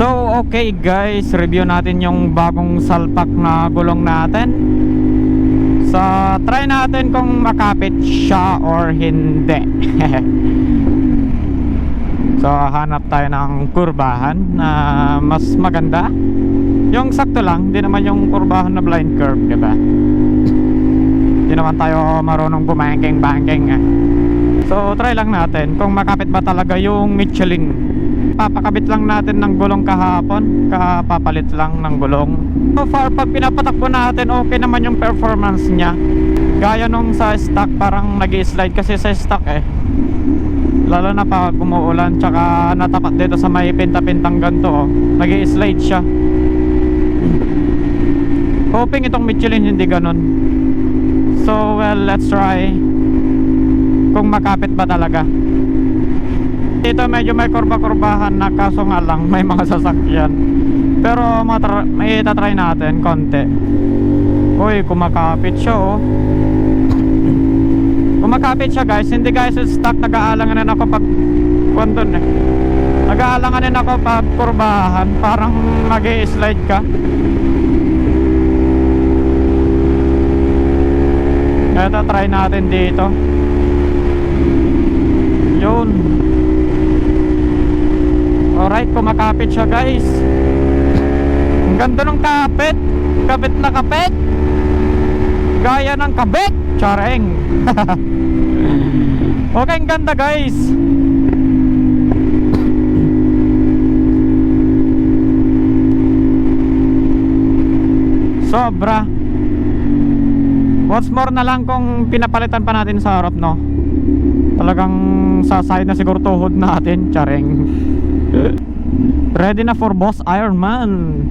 So okay guys, review natin yung bagong salpak na gulong natin. So try natin kung makapit siya or hindi. So hanap tayo ng kurbahan na mas maganda. Yung sakto lang, hindi naman yung kurbahan na blind curve, diba? Hindi naman tayo marunong bumangking-bangking So try lang natin kung makapit ba talaga yung Michelin. Papakabit lang natin ng gulong kahapon, kapapalit lang ng gulong. So far pag pinapatakbo natin, okay naman yung performance niya. Gaya nung sa stock, parang nag-slide kasi sa stock lalo na pag umuulan, tsaka natapat dito sa may pinta-pintang ganito nag-slide siya. Hoping itong Michelin hindi ganun. So well, let's try kung makapit ba talaga. Dito medyo may kurba-kurbahan na, kaso nga lang may mga sasakyan. Pero may itatry natin konti. Uy, kumakapit siya kumakapit siya guys. Hindi guys stock, nag-aalanganin ako pag kwanton nag-aalanganin ako pag kurbahan, parang mag-i-slide ka. Ito try natin dito. Yun. Alright, kumakapit siya guys. Ang ganda ng kapit. Kapit na kapit. Gaya ng kabit. Chareng. Okay, ang ganda guys. Sobra. What's more na lang kung pinapalitan pa natin sa harap, no? Talagang saside na siguro tuhod natin. Chareng. Ready na for Boss Ironman.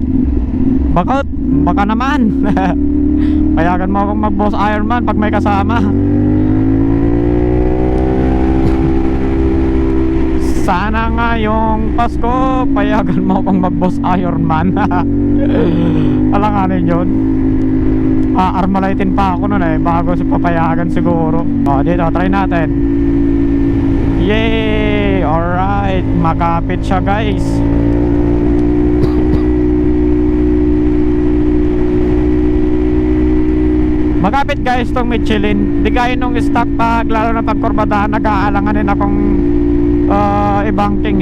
Baka naman. Payagan mo akong mag Boss Ironman pag may kasama. Sana ngayong Pasko payagan mo akong mag Boss Ironman. Alanganin yun. Armalitin pa ako nun bago papayagan siguro. Dito try natin. Yay! Alright, makapit siya guys. Makapit guys tong Michelin. Di gaya nung stock, pag lalo na pagkurbadahan, nag-aalanganin akong i-banking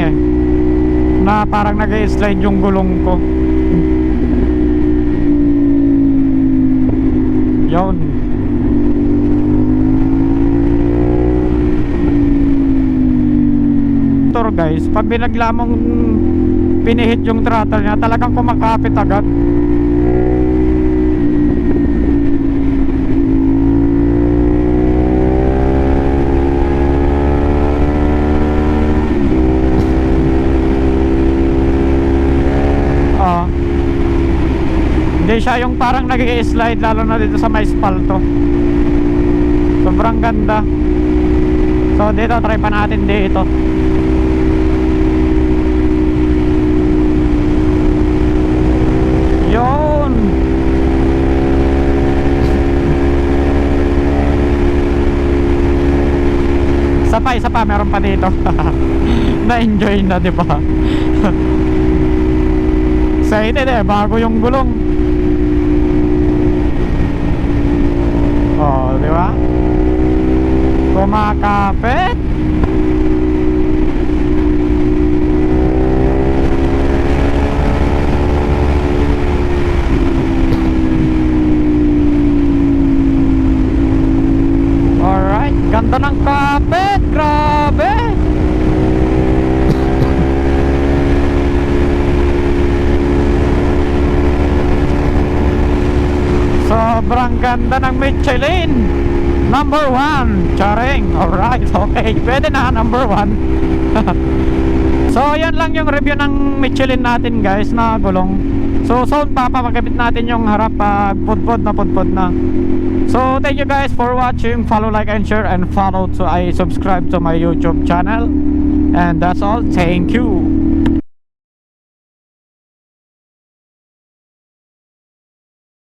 na parang nag-i-slide yung gulong ko. Yun. Ito guys, pag binagla mong pinihit yung throttle niya, talagang kumakapit agad. Hindi siya yung parang nag-i-slide, lalo na dito sa may spalto. Sobrang ganda. So dito try pa natin dito. Yun. Isa pa, meron pa dito. Na-enjoy na, di ba? Excited bago yung gulong. Di ba? Kumakapit. Alright, ganda ng kapit. Grabe. Sobrang ganda ng Michelin. Number 1. Chareng. Alright, okay. Pwede na, number 1. So yan lang yung review ng Michelin natin guys na gulong. So soon papakabit natin yung harap pag pudpud na. So thank you guys for watching. Follow, like, and share, and subscribe to my YouTube channel. And that's all. Thank you.